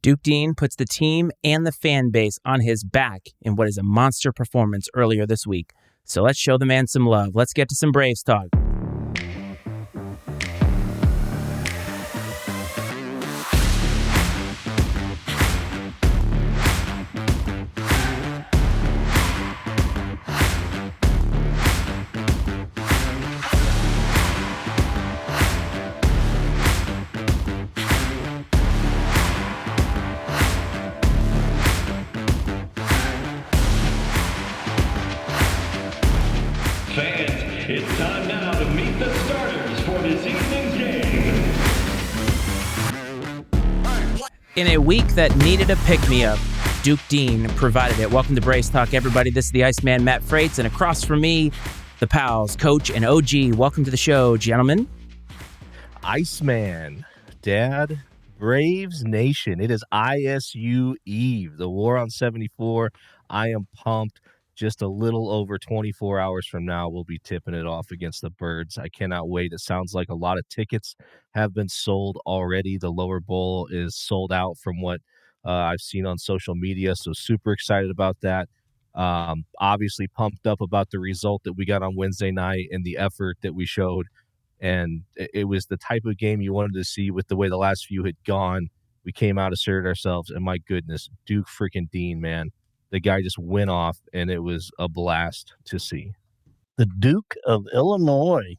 Duke Deen puts the team and the fan base on his back in what is a monster performance earlier this week. So let's show the man some love. Let's get to some Braves talk. Fans, it's time now to meet the starters for this evening's game. In a week that needed a pick-me-up, Duke Deen provided it. Welcome to Braves Talk, everybody. This is the Iceman, Matt Freites, and across from me, the pals, Coach and OG. Welcome to the show, gentlemen. Iceman, Dad, Braves Nation. It is ISU Eve, the War on 74. I am pumped. Just a little over 24 hours from now, we'll be tipping it off against the Birds. I cannot wait. It sounds like a lot of tickets have been sold already. The lower bowl is sold out from what I've seen on social media, so super excited about that. Obviously pumped up about the result that we got on Wednesday night and the effort that we showed. And it was the type of game you wanted to see with the way the last few had gone. We came out, asserted ourselves, and my goodness, Duke freaking Deen, man. The guy just went off, and it was a blast to see. The Duke of Illinois.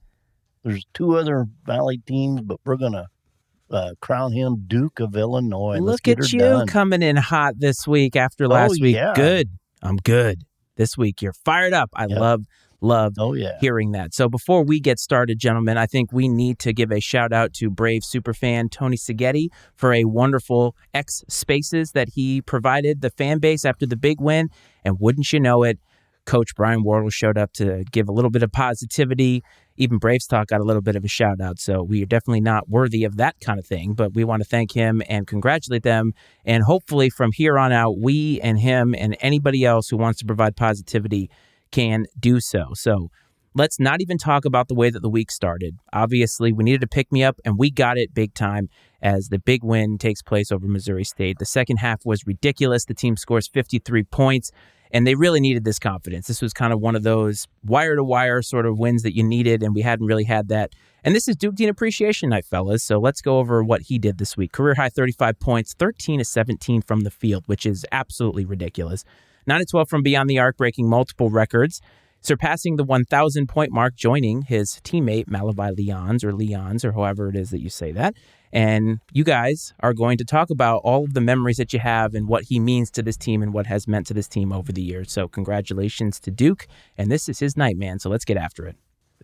There's two other Valley teams, but we're going to crown him Duke of Illinois. Look at you coming in hot this week after last week. Yeah. Good. I'm good. This week, you're fired up. I love hearing that. So before we get started, gentlemen, I think we need to give a shout out to Brave superfan Tony Seghetti for a wonderful X Spaces that he provided the fan base after the big win. And wouldn't you know it, Coach Brian Wardle showed up to give a little bit of positivity. Even Braves Talk got a little bit of a shout out. So we are definitely not worthy of that kind of thing, but we want to thank him and congratulate them. And hopefully from here on out, we and him and anybody else who wants to provide positivity can do so. So let's not even talk about the way that the week started. Obviously, we needed to pick me up, and we got it big time as the big win takes place over Missouri State. The second half was ridiculous. The team scores 53 points, and they really needed this confidence. This was kind of one of those wire-to-wire sort of wins that you needed, and we hadn't really had that. And this is Duke Deen Appreciation Night, fellas, so let's go over what he did this week. Career-high 35 points, 13 of 17 from the field, which is absolutely ridiculous. 9 of 12 from beyond the arc, breaking multiple records, surpassing the 1,000-point mark, joining his teammate Malavi Leons, or however it is that you say that. And you guys are going to talk about all of the memories that you have and what he means to this team and what has meant to this team over the years. So congratulations to Duke, and this is his night, man, so let's get after it.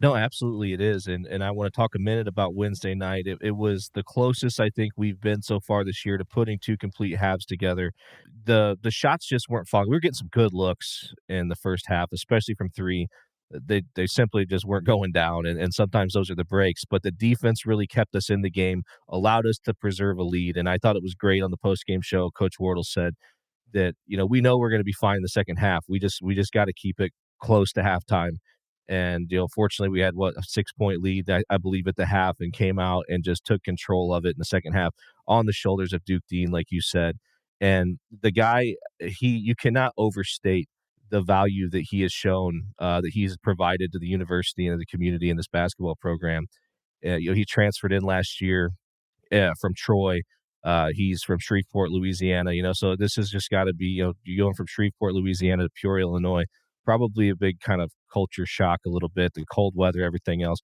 No, absolutely it is. And I want to talk a minute about Wednesday night. It was the closest I think we've been so far this year to putting two complete halves together. The shots just weren't falling. We were getting some good looks in the first half, especially from three. They simply just weren't going down, and sometimes those are the breaks. But the defense really kept us in the game, allowed us to preserve a lead, and I thought it was great on the postgame show. Coach Wardle said that, we know we're going to be fine in the second half. We just got to keep it close to halftime. And, fortunately, we had, a 6-point lead, I believe, at the half, and came out and just took control of it in the second half on the shoulders of Duke Deen, like you said. And the guy, you cannot overstate the value that he has shown, that he's provided to the university and the community in this basketball program. He transferred in last year from Troy. He's from Shreveport, Louisiana, so this has just got to be, you're going from Shreveport, Louisiana to Peoria, Illinois. Probably a big kind of culture shock a little bit, the cold weather, everything else.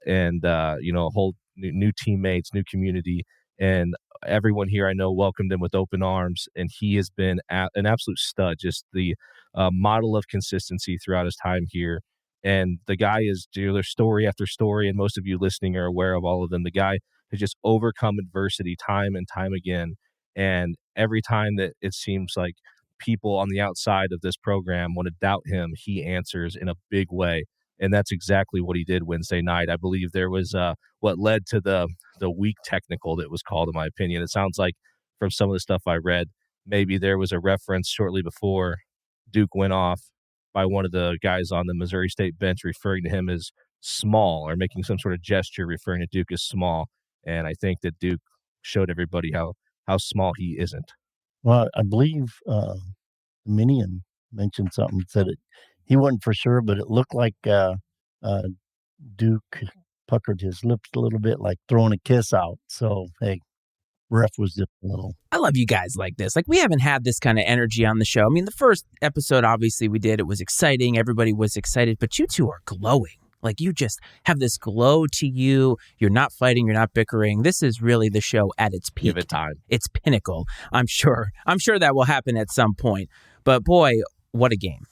And, a whole new teammates, new community. And everyone here I know welcomed him with open arms. And he has been an absolute stud, just the model of consistency throughout his time here. And the guy is, there's story after story, and most of you listening are aware of all of them. The guy has just overcome adversity time and time again. And every time that it seems like people on the outside of this program want to doubt him, he answers in a big way. And that's exactly what he did Wednesday night. I believe there was what led to the weak technical that was called, in my opinion. It sounds like from some of the stuff I read, maybe there was a reference shortly before Duke went off by one of the guys on the Missouri State bench referring to him as small, or making some sort of gesture referring to Duke as small. And I think that Duke showed everybody how small he isn't. Well, I believe Minion mentioned something, said he wasn't for sure, but it looked like Duke puckered his lips a little bit, like throwing a kiss out. So, hey, ref was just a little. I love you guys like this. Like, we haven't had this kind of energy on the show. I mean, the first episode, obviously, we did. It was exciting. Everybody was excited. But you two are glowing. Like, you just have this glow to you. You're not fighting. You're not bickering. This is really the show at its peak. Give it time. Its pinnacle. I'm sure that will happen at some point. But, boy, what a game.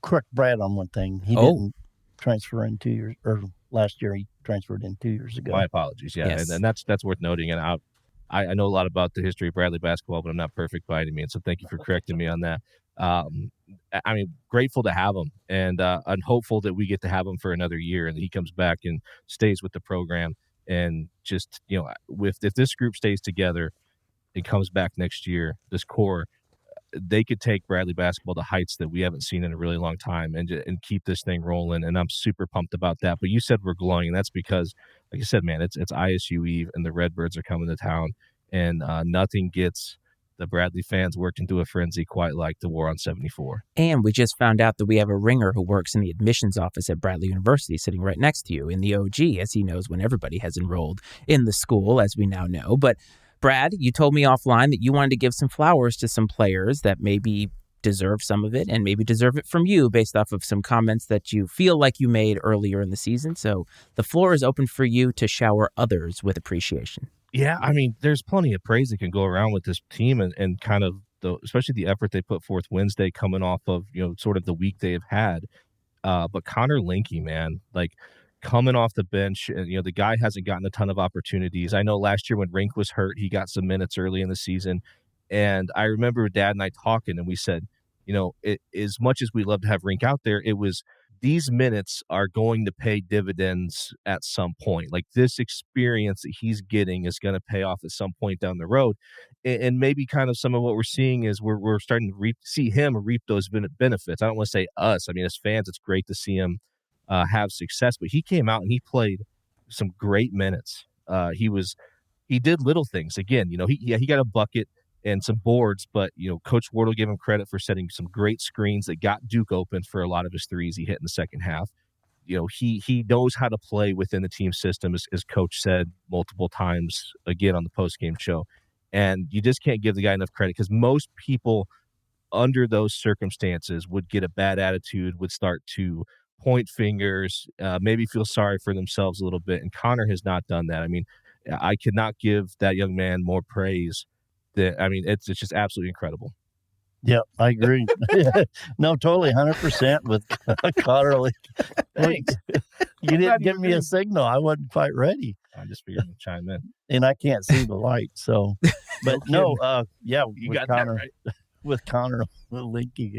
Correct Brad on one thing. He didn't transfer in 2 years, or last year he transferred in 2 years ago. My apologies. Yeah, Yes. and that's worth noting. And I know a lot about the history of Bradley basketball, but I'm not perfect by any means. So thank you for correcting me on that. I mean, grateful to have him, and I'm hopeful that we get to have him for another year, and that he comes back and stays with the program. And just, if this group stays together and comes back next year, this core, they could take Bradley basketball to heights that we haven't seen in a really long time, and keep this thing rolling. And I'm super pumped about that. But you said we're glowing, and that's because, like I said, man, it's ISU Eve, and the Redbirds are coming to town, and nothing gets the Bradley fans worked into a frenzy quite like the War on 74. And we just found out that we have a ringer who works in the admissions office at Bradley University sitting right next to you in the OG, as he knows when everybody has enrolled in the school, as we now know. But Brad, you told me offline that you wanted to give some flowers to some players that maybe deserve some of it and maybe deserve it from you based off of some comments that you feel like you made earlier in the season. So the floor is open for you to shower others with appreciation. Yeah, I mean, there's plenty of praise that can go around with this team, and kind of especially the effort they put forth Wednesday, coming off of sort of the week they have had. But Connor Linke, man, like, coming off the bench, and the guy hasn't gotten a ton of opportunities. I know last year when Rink was hurt, he got some minutes early in the season, and I remember Dad and I talking, and we said, as much as we love to have Rink out there, it was, these minutes are going to pay dividends at some point. Like, this experience that he's getting is going to pay off at some point down the road. And maybe kind of some of what we're seeing is we're starting to see him reap those benefits. I don't want to say us. I mean, as fans, it's great to see him have success, but he came out and he played some great minutes. He did little things. Again, he got a bucket and some boards, but Coach Wardle gave him credit for setting some great screens that got Duke open for a lot of his threes he hit in the second half. He knows how to play within the team system, as Coach said multiple times, again, on the post-game show. And you just can't give the guy enough credit, because most people under those circumstances would get a bad attitude, would start to point fingers, maybe feel sorry for themselves a little bit. And Connor has not done that. I mean, I could not give that young man more praise. It's just absolutely incredible. Yeah, I agree. No, totally, 100% with Connor. Thanks. You didn't give me a signal. I wasn't quite ready. I just figured to chime in. And I can't see the light, so. But you with got Connor, that right. With Connor Linke,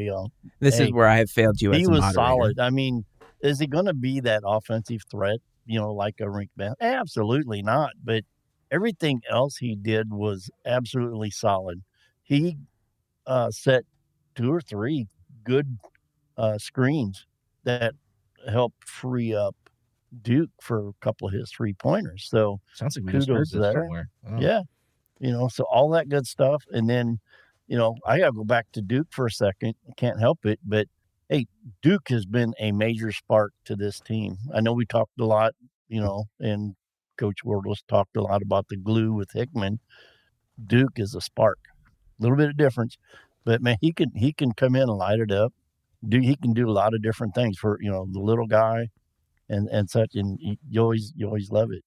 This is where I have failed you as a he was moderator. solid. I mean, is he going to be that offensive threat, like a Rink man? Absolutely not. But everything else he did was absolutely solid. He set 2 or 3 good screens that helped free up Duke for a couple of his 3-pointers. So sounds like we just heard this somewhere. Oh. Yeah. So all that good stuff. And then, I got to go back to Duke for a second. I can't help it. But, hey, Duke has been a major spark to this team. I know we talked a lot, and Coach Wardle's talked a lot about the glue with Hickman. Duke is a spark. A little bit of difference. But, man, he can come in and light it up. He can do a lot of different things for, the little guy and such. And you always love it.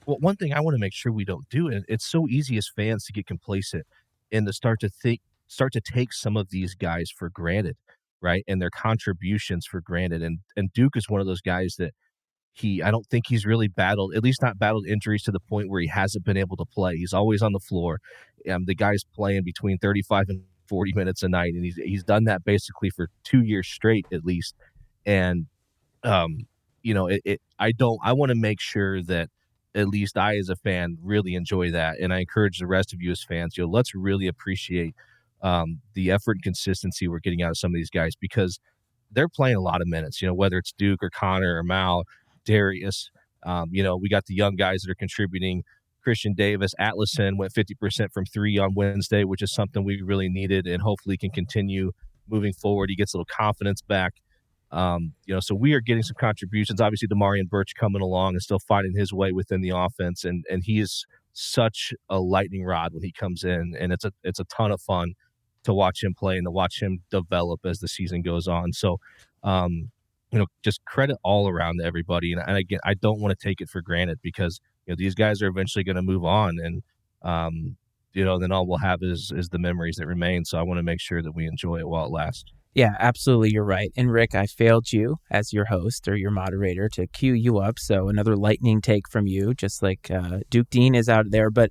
Well, one thing I want to make sure we don't do, and it's so easy as fans to get complacent and to start to take some of these guys for granted, right? And their contributions for granted. And Duke is one of those guys that I don't think he's really battled, at least not battled injuries to the point where he hasn't been able to play. He's always on the floor. The guy's playing between 35 and 40 minutes a night, and he's done that basically for 2 years straight at least. And I want to make sure that at least I, as a fan, really enjoy that. And I encourage the rest of you as fans, let's really appreciate the effort and consistency we're getting out of some of these guys, because they're playing a lot of minutes, whether it's Duke or Connor or Mal, Darius. We got the young guys that are contributing. Christian Davis. Atlason went 50% from 3 on Wednesday, which is something we really needed and hopefully can continue moving forward. He gets a little confidence back. So we are getting some contributions. Obviously, Demarion Birch coming along and still finding his way within the offense, and he is such a lightning rod when he comes in, and it's a ton of fun to watch him play and to watch him develop as the season goes on. So, just credit all around to everybody. And again, I don't want to take it for granted because these guys are eventually going to move on, and then all we'll have is the memories that remain. So I want to make sure that we enjoy it while it lasts. Yeah, absolutely. You're right. And Rick, I failed you as your host or your moderator to cue you up. So another lightning take from you, just like Duke Deen is out there. But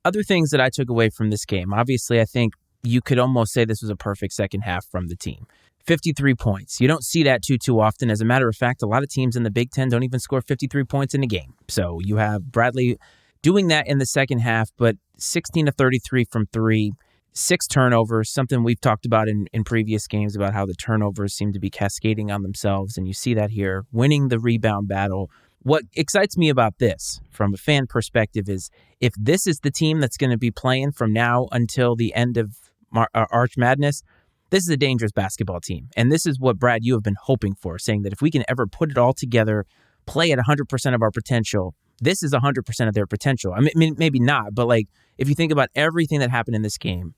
other things that I took away from this game, obviously, I think you could almost say this was a perfect second half from the team. 53 points. You don't see that too often. As a matter of fact, a lot of teams in the Big Ten don't even score 53 points in a game. So you have Bradley doing that in the second half, but 16 to 33 from 3. 6 turnovers, something we've talked about in previous games about how the turnovers seem to be cascading on themselves, and you see that here, winning the rebound battle. What excites me about this from a fan perspective is if this is the team that's going to be playing from now until the end of Arch Madness, this is a dangerous basketball team. And this is what, Brad, you have been hoping for, saying that if we can ever put it all together, play at 100% of our potential, this is 100% of their potential. I mean, maybe not, but like if you think about everything that happened in this game,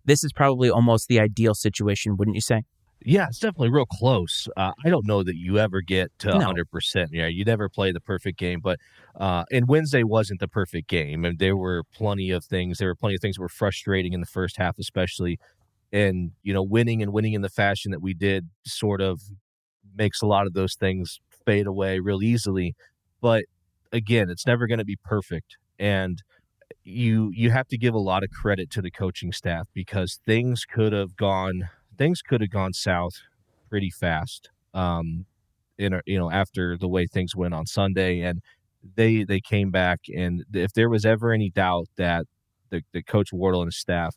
this is probably almost the ideal situation, wouldn't you say? Yeah, it's definitely real close. I don't know that you ever get to 100%. Yeah, you never play the perfect game, but and Wednesday wasn't the perfect game, and there were plenty of things. There were plenty of things that were frustrating in the first half, especially. And winning in the fashion that we did sort of makes a lot of those things fade away real easily. But again, it's never going to be perfect, and you have to give a lot of credit to the coaching staff because things could have gone south pretty fast after the way things went on Sunday, and they came back. And if there was ever any doubt that the Coach Wardle and his staff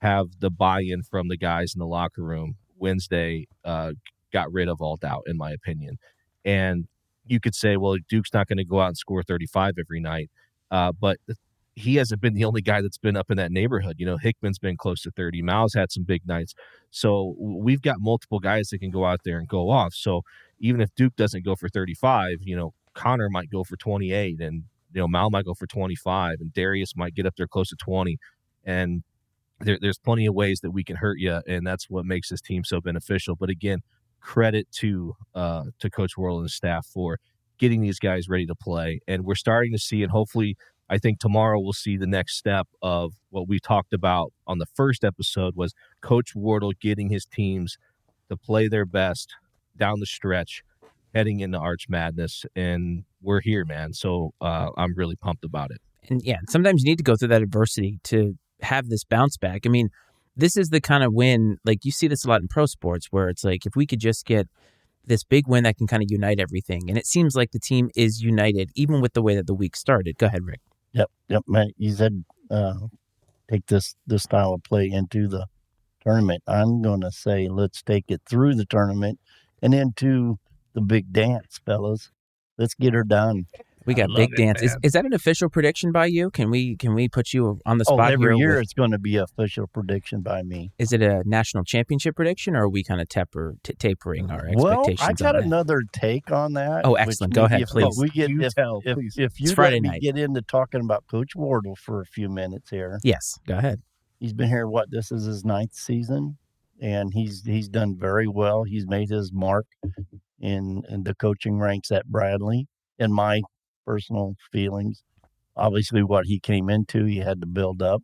have the buy-in from the guys in the locker room, Wednesday got rid of all doubt, in my opinion. And you could say, well, Duke's not going to go out and score 35 every night, but he hasn't been the only guy that's been up in that neighborhood. Hickman's been close to 30. Mal's had some big nights. So we've got multiple guys that can go out there and go off. So even if Duke doesn't go for 35, Connor might go for 28, and Mal might go for 25, and Darius might get up there close to 20. And there's plenty of ways that we can hurt you, and that's what makes this team so beneficial. But again, credit to Coach Worrell and his staff for getting these guys ready to play. And we're starting to see, and hopefully I think tomorrow we'll see the next step of what we talked about on the first episode was Coach Wardle getting his teams to play their best down the stretch heading into Arch Madness. And we're here, man. So I'm really pumped about it. And yeah, sometimes you need to go through that adversity to have this bounce back. I mean, this is the kind of win, like you see this a lot in pro sports where it's like, if we could just get this big win that can kind of unite everything. And it seems like the team is united, even with the way that the week started. Go ahead, Rick. Yep, man. You said take this style of play into the tournament. I'm going to say let's take it through the tournament and into the big dance, fellas. Let's get her done. We got big dance. Is that an official prediction by you? Can we put you on the spot every here? year it's going to be an official prediction by me. Is it a national championship prediction, or are we kind of tapering our expectations? Well, I got another take on that. Oh, excellent. Go ahead, please. If you let me get into talking about Coach Wardle for a few minutes here. Yes, go ahead. He's been here, this is his 9th season, and he's done very well. He's made his mark in the coaching ranks at Bradley, in my personal feelings. Obviously, what he came into, he had to build up,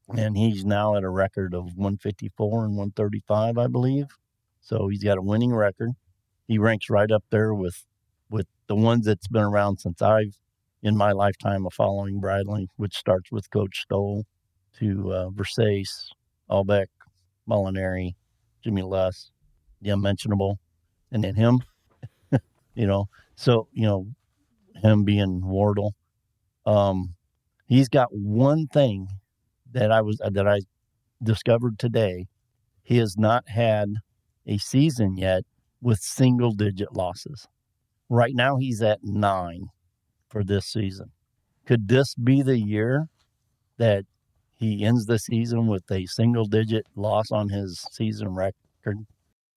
and he's now at a record of 154 and 135, I believe. So he's got a winning record. He ranks right up there with the ones that's been around since in my lifetime of following Bradley, which starts with Coach Stoll to Versace, Albeck, Molinari, Jimmy Luss, the unmentionable, and then him. Him being Wardle. He's got one thing that I discovered today. He has not had a season yet with single-digit losses. Right now, he's at 9 for this season. Could this be the year that he ends the season with a single-digit loss on his season record?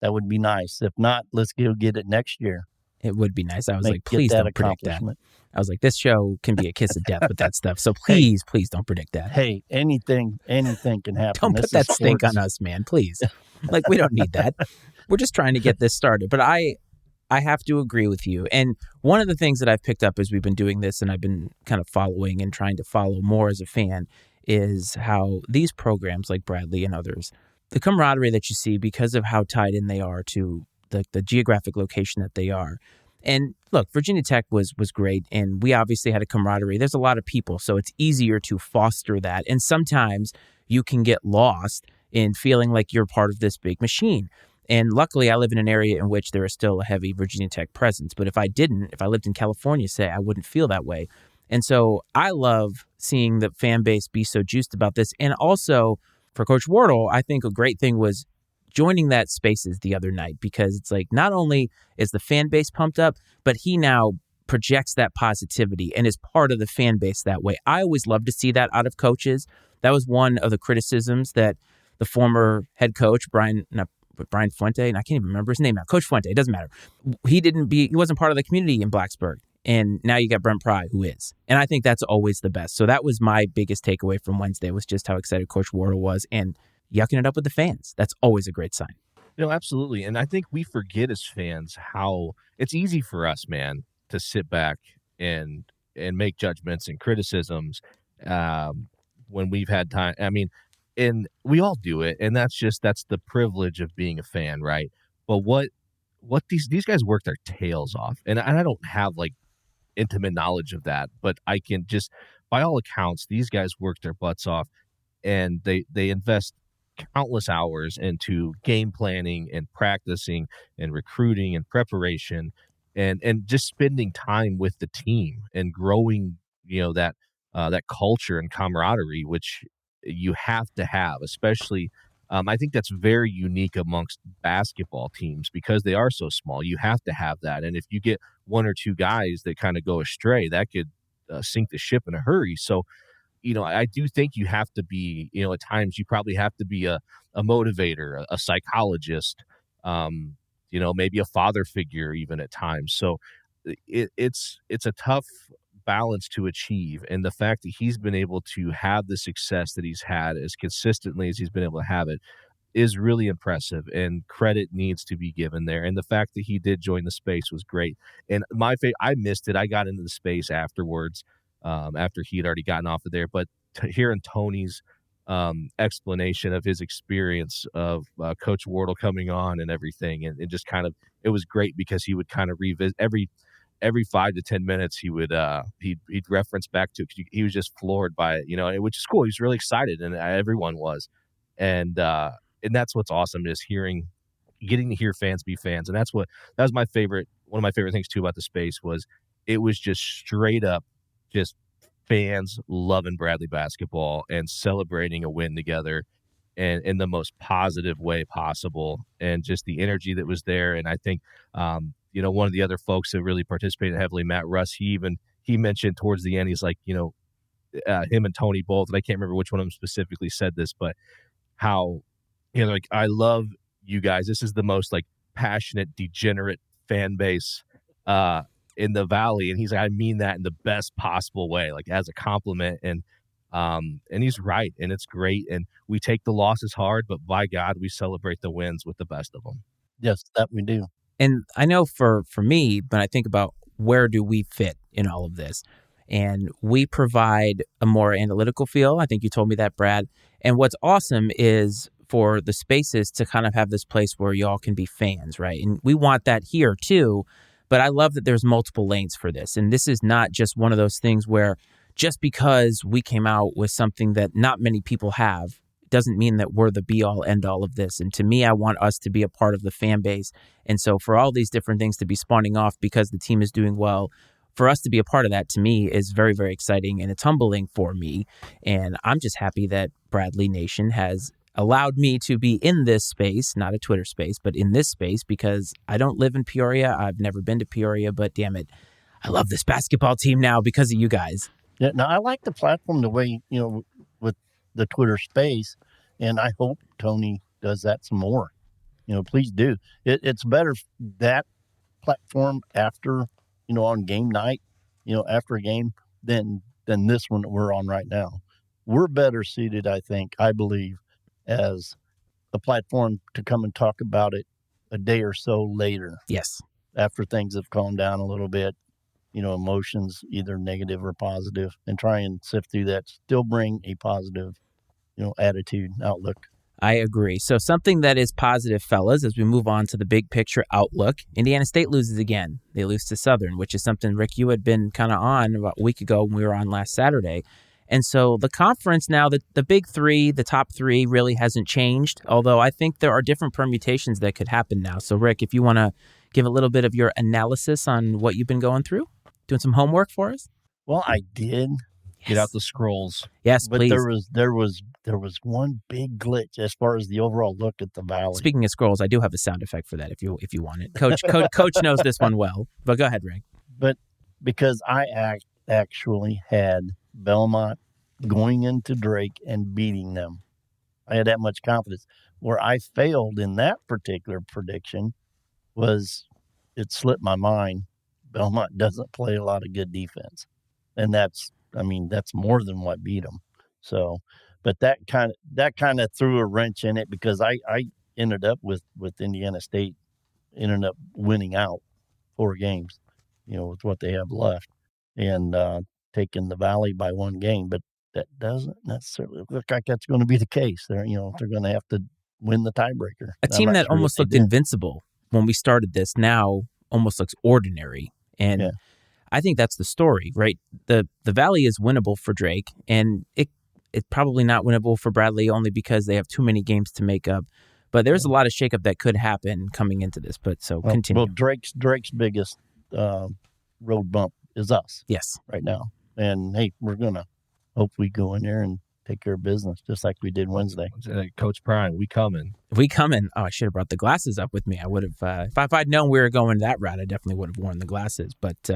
That would be nice. If not, let's go get it next year. It would be nice. I was like, please don't predict that. I was like, this show can be a kiss of death with that stuff. So please don't predict that. Hey, anything can happen. Don't put that stink on us, man, please. Like, we don't need that. We're just trying to get this started. But I have to agree with you. And one of the things that I've picked up as we've been doing this, and I've been kind of following and trying to follow more as a fan, is how these programs like Bradley and others, the camaraderie that you see because of how tied in they are to the geographic location that they are. And look, Virginia Tech was great, and we obviously had a camaraderie. There's a lot of people, so it's easier to foster that. And sometimes you can get lost in feeling like you're part of this big machine. And luckily, I live in an area in which there is still a heavy Virginia Tech presence. But if I lived in California, say, I wouldn't feel that way. And so I love seeing the fan base be so juiced about this. And also, for Coach Wardle, I think a great thing was joining that Spaces the other night, because it's like not only is the fan base pumped up, but he now projects that positivity and is part of the fan base that way. I always love to see that out of coaches. That was one of the criticisms that the former head coach, Brian Fuente, and I can't even remember his name now, Coach Fuente, it doesn't matter. He wasn't part of the community in Blacksburg. And now you got Brent Pry, who is. And I think that's always the best. So that was my biggest takeaway from Wednesday, was just how excited Coach Wardle was and yucking it up with the fans. That's always a great sign. Absolutely. And I think we forget as fans how it's easy for us, man, to sit back and make judgments and criticisms when we've had time. I mean, and we all do it. And that's the privilege of being a fan, right? But what these guys work their tails off. And I don't have like intimate knowledge of that, but I can just, by all accounts, these guys work their butts off, and they invest countless hours into game planning and practicing and recruiting and preparation and just spending time with the team and growing, that culture and camaraderie, which you have to have, especially I think that's very unique amongst basketball teams because they are so small. You have to have that. And if you get one or two guys that kind of go astray, that could sink the ship in a hurry. So, I do think you have to be, at times you probably have to be a motivator, a psychologist, maybe a father figure even at times. So it's a tough balance to achieve. And the fact that he's been able to have the success that he's had as consistently as he's been able to have it is really impressive, and credit needs to be given there. And the fact that he did join the space was great. And I missed it. I got into the space afterwards, after he'd already gotten off of there. But hearing Tony's explanation of his experience of Coach Wardle coming on and everything, and just kind of, it was great because he would kind of revisit every 5 to 10 minutes. He would he'd reference back to it. He was just floored by it, which is cool. He was really excited, and everyone was, and that's what's awesome, is getting to hear fans be fans. And that was one of my favorite things too about the space was it was just straight up just fans loving Bradley basketball and celebrating a win together, and in the most positive way possible, and just the energy that was there. And I think one of the other folks that really participated heavily, Matt Russ, he mentioned towards the end, he's like, him and Tony both, and I can't remember which one of them specifically said this, but how, like, I love you guys. This is the most like passionate, degenerate fan base in the Valley. And he's like, I mean that in the best possible way, like as a compliment. And he's right. And it's great. And we take the losses hard, but by God, we celebrate the wins with the best of them. Yes, that we do. And I know for me, when I think about where do we fit in all of this, and we provide a more analytical feel. I think you told me that, Brad. And what's awesome is for the spaces to kind of have this place where y'all can be fans, right? And we want that here too. But I love that there's multiple lanes for this. And this is not just one of those things where just because we came out with something that not many people have doesn't mean that we're the be-all, end-all of this. And to me, I want us to be a part of the fan base. And so for all these different things to be spawning off because the team is doing well, for us to be a part of that, to me, is very, very exciting. And it's humbling for me. And I'm just happy that Bradley Nation has allowed me to be in this space, not a Twitter space, but in this space, because I don't live in Peoria. I've never been to Peoria, but damn it, I love this basketball team now because of you guys. Yeah, now I like the platform the way, with the Twitter space, and I hope Tony does that some more. Please do. It's better that platform after, on game night, after a game than this one that we're on right now. We're better suited, I believe, as a platform to come and talk about it a day or so later. Yes. After things have calmed down a little bit, emotions, either negative or positive, and try and sift through that, still bring a positive, attitude, outlook. I agree. So something that is positive, fellas, as we move on to the big picture outlook, Indiana State loses again. They lose to Southern, which is something, Rick, you had been kind of on about a week ago when we were on last Saturday. And so the conference now, the big three, the top three really hasn't changed, although I think there are different permutations that could happen now. So, Rick, if you want to give a little bit of your analysis on what you've been going through, doing some homework for us? Well, I did. Yes. Get out the scrolls. Yes, but please. There was one big glitch as far as the overall look at the Valley. Speaking of scrolls, I do have a sound effect for that if you want it. Coach knows this one well, but go ahead, Rick. But because I actually had Belmont going into Drake and beating them, I had that much confidence. Where I failed in that particular prediction was it slipped my mind. Belmont doesn't play a lot of good defense, and that's more than what beat them. So, but that kind of threw a wrench in it because I ended up with Indiana State ended up winning out 4 games, with what they have left, and taking the Valley by 1 game. But that doesn't necessarily look like that's going to be the case. They're going to have to win the tiebreaker. A team that almost looked invincible when we started this now almost looks ordinary. And yeah. I think that's the story, right? The Valley is winnable for Drake, and it's probably not winnable for Bradley only because they have too many games to make up. But there's a lot of shakeup that could happen coming into this. But continue. Well, Drake's biggest road bump is us. Yes, right now. And hey, we're gonna hope we go in there and take care of business just like we did Wednesday. Coach Prime, we coming. Oh, I should have brought the glasses up with me. I would have, if I'd known we were going that route, I definitely would have worn the glasses. But,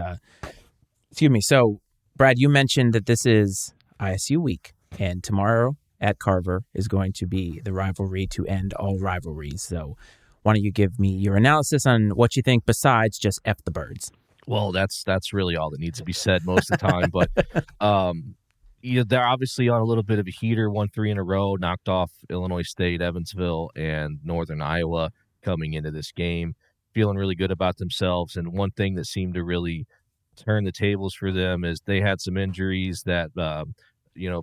excuse me. So, Brad, you mentioned that this is ISU week, and tomorrow at Carver is going to be the rivalry to end all rivalries. So, why don't you give me your analysis on what you think besides just F the birds? Well, that's really all that needs to be said most of the time. But, they're obviously on a little bit of a heater, 1-3 in a row, knocked off Illinois State, Evansville, and Northern Iowa coming into this game, feeling really good about themselves. And one thing that seemed to really turn the tables for them is they had some injuries that,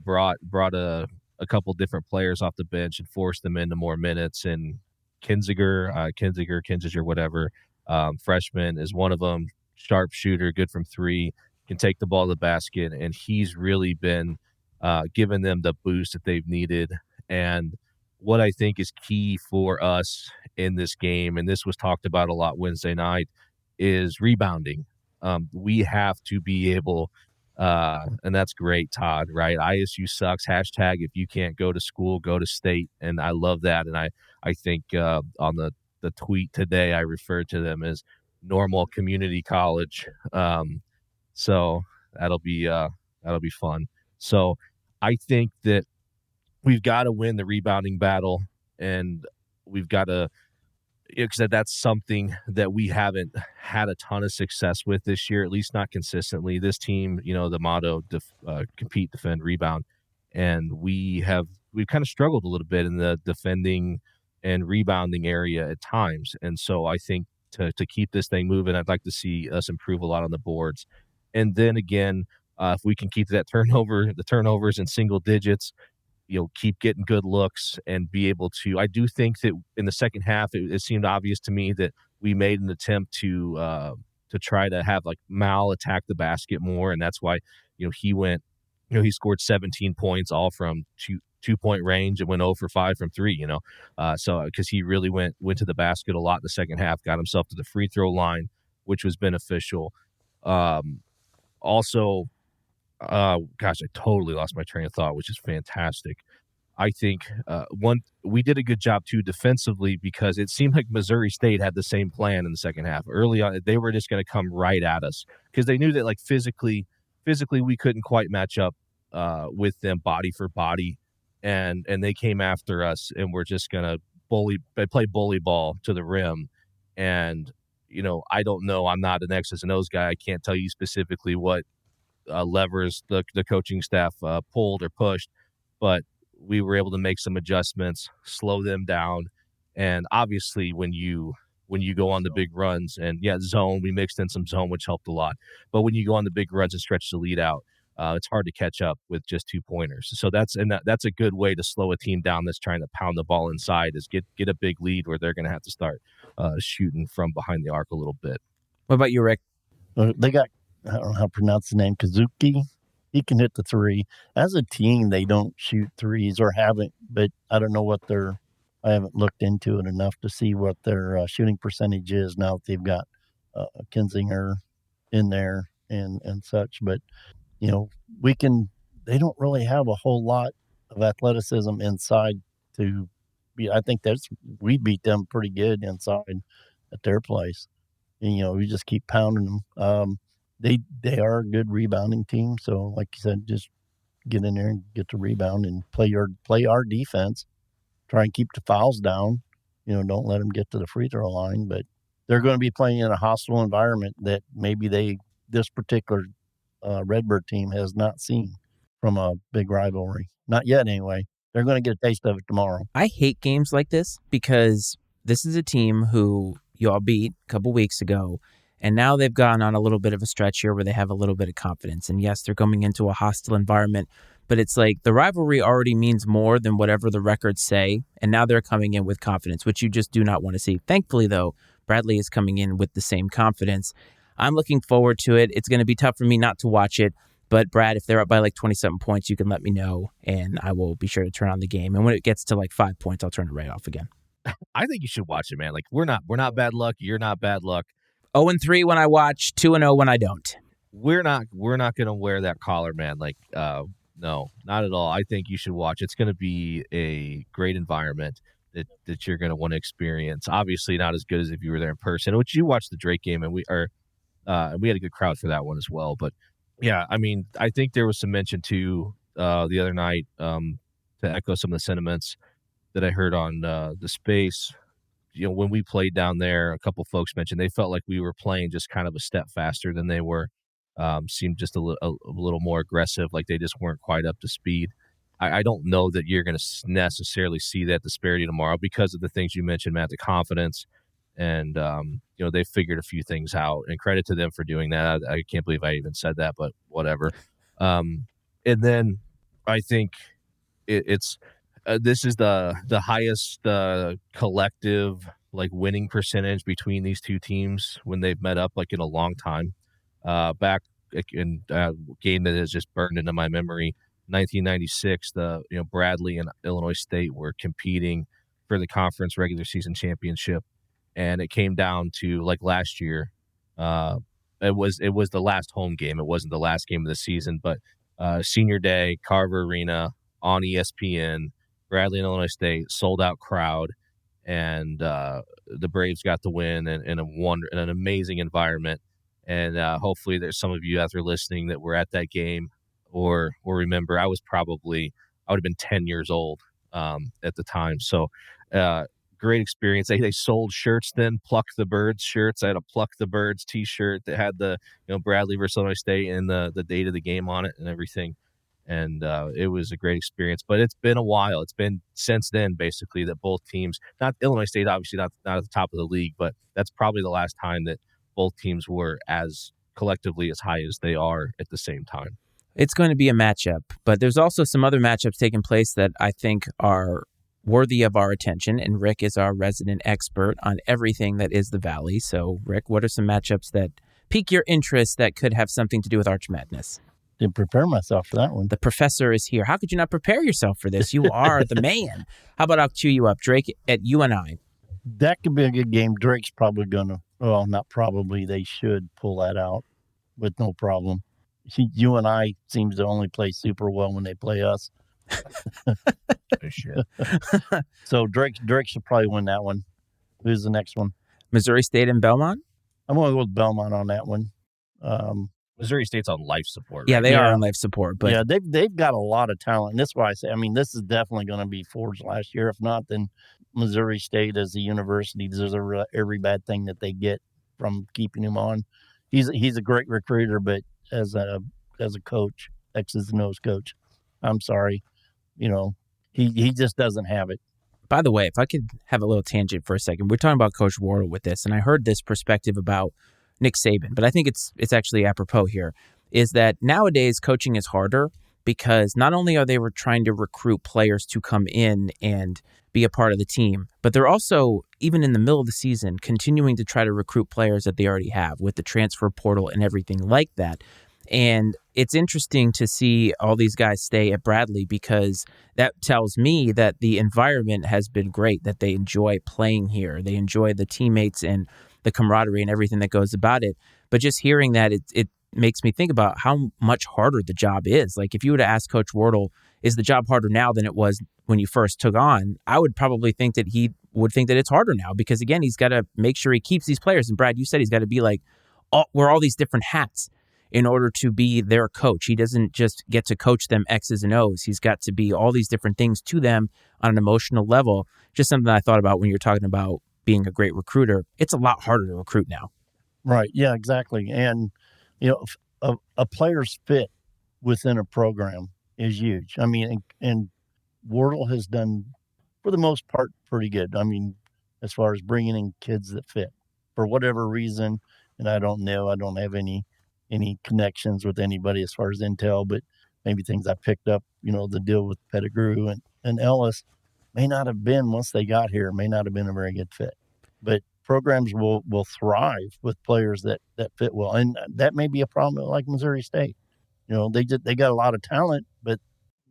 brought a couple different players off the bench and forced them into more minutes. And Kinziger, whatever, freshman is one of them, sharpshooter, good from 3. Can take the ball to the basket, and he's really been giving them the boost that they've needed. And what I think is key for us in this game, and this was talked about a lot Wednesday night, is rebounding. We have to be able, and that's great, Todd, right? ISU sucks. # if you can't go to school, go to state. And I love that. And I think on the tweet today, I referred to them as normal community college. So that'll be fun. So I think that we've got to win the rebounding battle, and we've got to, because that's something that we haven't had a ton of success with this year, at least not consistently. This team, the motto, compete, defend, rebound, and we've kind of struggled a little bit in the defending and rebounding area at times. And so I think to keep this thing moving, I'd like to see us improve a lot on the boards. And then again, if we can keep the turnovers in single digits, keep getting good looks and be able to. I do think that in the second half, it seemed obvious to me that we made an attempt to try to have like Mal attack the basket more, and that's why he went. He scored 17 points all from 2-point range and went 0 for 5 from 3. So because he really went to the basket a lot in the second half, got himself to the free throw line, which was beneficial. Also, I totally lost my train of thought, which is fantastic. I think we did a good job too defensively, because it seemed like Missouri State had the same plan in the second half. Early on, they were just going to come right at us because they knew that physically physically we couldn't quite match up with them body for body, and they came after us and we're just gonna play bully ball to the rim. And I don't know, I'm not an X's and O's guy. I can't tell you specifically what levers the coaching staff pulled or pushed, but we were able to make some adjustments, slow them down. And obviously when you go on the big runs, and zone, we mixed in some zone, which helped a lot. But when you go on the big runs and stretch the lead out, it's hard to catch up with just 2-pointers. So that's a good way to slow a team down that's trying to pound the ball inside, is get a big lead where they're going to have to start shooting from behind the arc a little bit. What about you, Rick? They got, I don't know how to pronounce the name, Kazuki. He can hit the three. As a team, they don't shoot threes, or haven't, but I don't know what I haven't looked into it enough to see what their shooting percentage is now that they've got Kinzinger in there and such. But, they don't really have a whole lot of athleticism inside to be. I think we beat them pretty good inside at their place. And, we just keep pounding them. They are a good rebounding team. So like you said, just get in there and get the rebound and play our defense. Try and keep the fouls down. Don't let them get to the free throw line. But they're going to be playing in a hostile environment that maybe this particular Redbird team has not seen from a big rivalry. Not yet, anyway. They're going to get a taste of it tomorrow. I hate games like this because this is a team who you all beat a couple weeks ago, and now they've gone on a little bit of a stretch here where they have a little bit of confidence. And yes, they're coming into a hostile environment, but it's like the rivalry already means more than whatever the records say, and now they're coming in with confidence, which you just do not want to see. Thankfully, though, Bradley is coming in with the same confidence. I'm looking forward to it. It's going to be tough for me not to watch it, but Brad, if they're up by like 27 points, you can let me know, and I will be sure to turn on the game. And when it gets to like 5 points, I'll turn it right off again. I think you should watch it, man. Like we're not bad luck. You're not bad luck. 0-3 when I watch, 2-0 when I don't. We're not going to wear that collar, man. Like, no, not at all. I think you should watch. It's going to be a great environment that you're going to want to experience. Obviously, not as good as if you were there in person. Which you watched the Drake game, and we had a good crowd for that one as well. But yeah, I mean, I think there was some mention too the other night to echo some of the sentiments that I heard on the space. When we played down there, a couple folks mentioned they felt like we were playing just kind of a step faster than they were. Seemed just a little more aggressive, like they just weren't quite up to speed. I don't know that you're going to necessarily see that disparity tomorrow because of the things you mentioned, Matt, the confidence. And, they figured a few things out, and credit to them for doing that. I can't believe I even said that, but whatever. And then I think it's this is the highest collective like winning percentage between these two teams when they've met up like in a long time. Back in a game that has just burned into my memory, 1996, Bradley and Illinois State were competing for the conference regular season championship, and it came down to like last year. It was the last home game. It wasn't the last game of the season, but senior day, Carver Arena on ESPN. Bradley and Illinois State, sold out crowd, and the Braves got the win in an amazing environment. And hopefully there's some of you out there listening that were at that game or remember. I would have been 10 years old at the time. So great experience. They sold shirts then, Pluck the Birds shirts. I had a Pluck the Birds t-shirt that had the Bradley versus Illinois State and the date of the game on it and everything. And it was a great experience. But it's been a while. It's been since then, basically, that both teams, not Illinois State, obviously not at the top of the league, but that's probably the last time that both teams were as collectively as high as they are at the same time. It's going to be a matchup, but there's also some other matchups taking place that I think are worthy of our attention, and Rick is our resident expert on everything that is the Valley. So, Rick, what are some matchups that pique your interest that could have something to do with Arch Madness? Didn't prepare myself for that one. The professor is here. How could you not prepare yourself for this? You are the man. How about I'll cue you up, Drake, at UNI? That could be a good game. Drake's probably going to, well, not probably, they should pull that out with no problem. UNI seems to only play super well when they play us. So Drake should probably win that one. Who's the next one? Missouri State and Belmont? I'm going to go with Belmont on that one. Missouri State's on life support, Yeah, right? they are on life support. But yeah, they've got a lot of talent. And that's why I say, I mean, this is definitely going to be Ford's last year. If not, then Missouri State as a university deserves every bad thing that they get from keeping him on. He's a great recruiter, but as a coach, X's and O's coach, I'm sorry, he just doesn't have it. By the way, if I could have a little tangent for a second, we're talking about Coach Wardle with this, and I heard this perspective about Nick Saban, but I think it's actually apropos here, is that nowadays coaching is harder because not only are they trying to recruit players to come in and be a part of the team, but they're also, even in the middle of the season, continuing to try to recruit players that they already have with the transfer portal and everything like that. And it's interesting to see all these guys stay at Bradley because that tells me that the environment has been great, that they enjoy playing here. They enjoy the teammates and the camaraderie and everything that goes about it. But just hearing that, it makes me think about how much harder the job is. Like if you were to ask Coach Wardle, is the job harder now than it was when you first took on? I would probably think that he would think that it's harder now because, again, he's got to make sure he keeps these players. And Brad, you said he's got to be like, wear all these different hats in order to be their coach. He doesn't just get to coach them X's and O's. He's got to be all these different things to them on an emotional level. Just something I thought about when you're talking about being a great recruiter. It's a lot harder to recruit now. Right. Yeah, exactly. And, a player's fit within a program is huge. I mean, and Wardle has done, for the most part, pretty good. I mean, as far as bringing in kids that fit for whatever reason. And I don't know, I don't have any connections with anybody as far as intel, but maybe things I picked up, the deal with Pettigrew and Ellis may not have been, once they got here, may not have been a very good fit. But programs will thrive with players that fit well. And that may be a problem like Missouri State. They got a lot of talent, but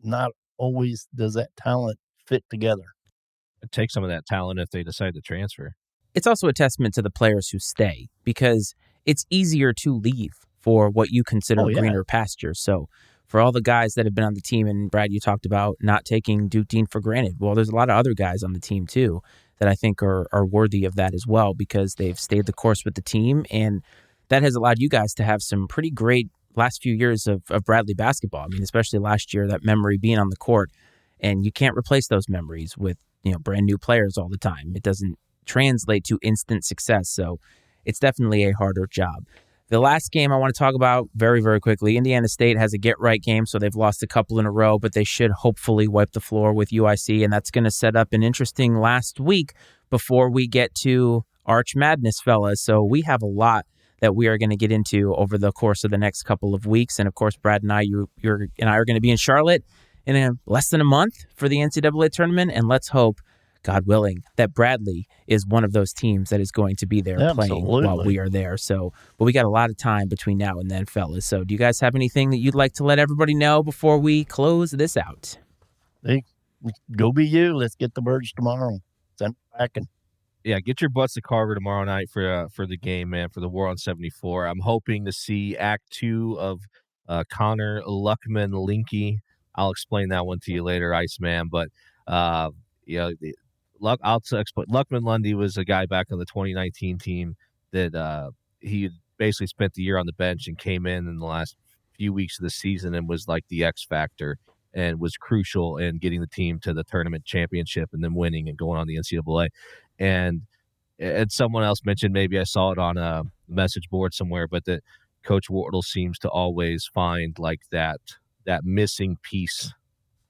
not always does that talent fit together. It takes some of that talent if they decide to transfer. It's also a testament to the players who stay because it's easier to leave for what you consider greener pastures. So for all the guys that have been on the team, and Brad, you talked about not taking Duke Deen for granted. Well, there's a lot of other guys on the team too that I think are worthy of that as well because they've stayed the course with the team, and that has allowed you guys to have some pretty great last few years of Bradley basketball. I mean, especially last year, that memory being on the court, and you can't replace those memories with brand new players all the time. It doesn't translate to instant success, so it's definitely a harder job. The last game I want to talk about very, very quickly, Indiana State has a get-right game, so they've lost a couple in a row, but they should hopefully wipe the floor with UIC, and that's going to set up an interesting last week before we get to Arch Madness, fellas. So we have a lot that we are going to get into over the course of the next couple of weeks, and of course, Brad and I, you and I are going to be in Charlotte in less than a month for the NCAA tournament, and let's hope, God willing, that Bradley is one of those teams that is going to be there playing while we are there. So, but we got a lot of time between now and then, fellas. So do you guys have anything that you'd like to let everybody know before we close this out? Hey, go be you. Let's get the birds tomorrow. Send back and get your butts to Carver tomorrow night for the game, man, for the War on 74. I'm hoping to see Act 2 of Connor Luckman-Linky. I'll explain that one to you later, Iceman. But I'll explain. Luckman Lundy was a guy back on the 2019 team that he basically spent the year on the bench and came in the last few weeks of the season and was like the X factor and was crucial in getting the team to the tournament championship and then winning and going on the NCAA. And someone else mentioned, maybe I saw it on a message board somewhere, but that Coach Wardle seems to always find like that missing piece,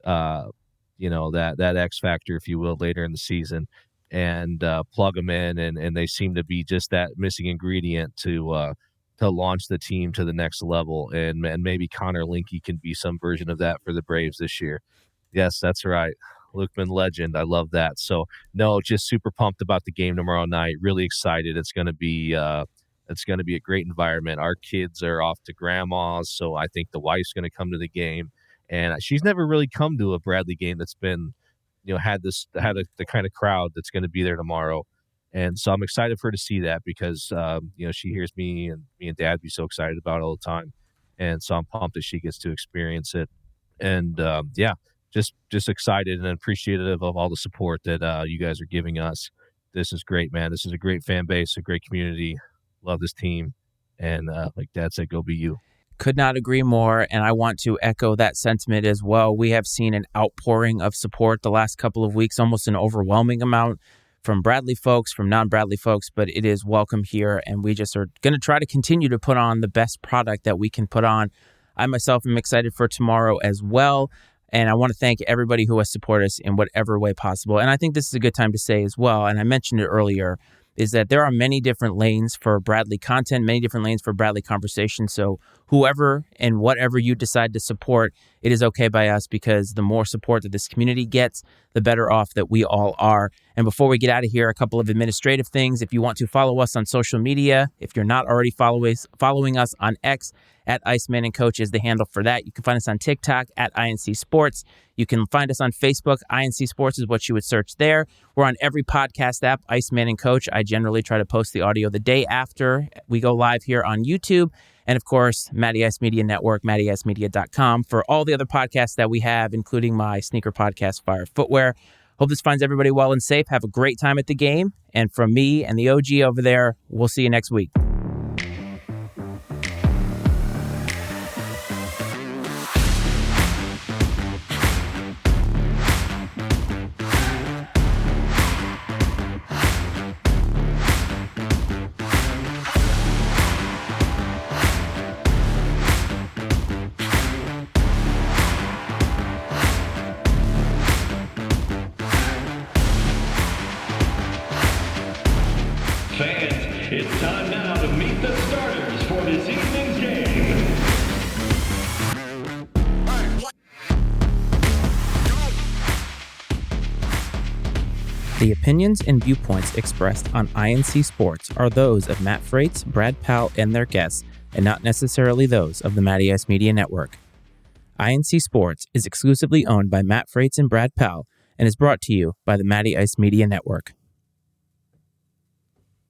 that X factor, if you will, later in the season, and plug them in, and they seem to be just that missing ingredient to launch the team to the next level. And maybe Connor Linky can be some version of that for the Braves this year. Yes, that's right. Lukeman legend. I love that. So no, just super pumped about the game tomorrow night. Really excited. It's going to be a great environment. Our kids are off to grandma's, so I think the wife's going to come to the game. And she's never really come to a Bradley game that's been, had the kind of crowd that's going to be there tomorrow. And so I'm excited for her to see that because, she hears me and Dad be so excited about it all the time. And so I'm pumped that she gets to experience it. And, just excited and appreciative of all the support that you guys are giving us. This is great, man. This is a great fan base, a great community. Love this team. And like Dad said, go be you. Could not agree more, and I want to echo that sentiment as well. We have seen an outpouring of support the last couple of weeks, almost an overwhelming amount from Bradley folks, from non-Bradley folks, but it is welcome here, and we just are going to try to continue to put on the best product that we can put on. I myself am excited for tomorrow as well, and I want to thank everybody who has supported us in whatever way possible. And I think this is a good time to say as well, and I mentioned it earlier, is that there are many different lanes for Bradley content, many different lanes for Bradley conversation. So whoever and whatever you decide to support, it is okay by us, because the more support that this community gets, the better off that we all are. And before we get out of here, a couple of administrative things. If you want to follow us on social media, if you're not already following us on X, at Iceman and Coach is the handle for that. You can find us on TikTok at I&C Sports. You can find us on Facebook. I&C Sports is what you would search there. We're on every podcast app, Iceman and Coach. I generally try to post the audio the day after we go live here on YouTube. And of course, Matty Ice Media Network, mattyicemedia.com for all the other podcasts that we have, including my sneaker podcast, Fire Footwear. Hope this finds everybody well and safe. Have a great time at the game. And from me and the OG over there, we'll see you next week. Fans, it's time now to meet the starters for this evening's game. The opinions and viewpoints expressed on I&C Sports are those of Matt Freites, Brad Powell, and their guests, and not necessarily those of the Matty Ice Media Network. I&C Sports is exclusively owned by Matt Freites and Brad Powell and is brought to you by the Matty Ice Media Network.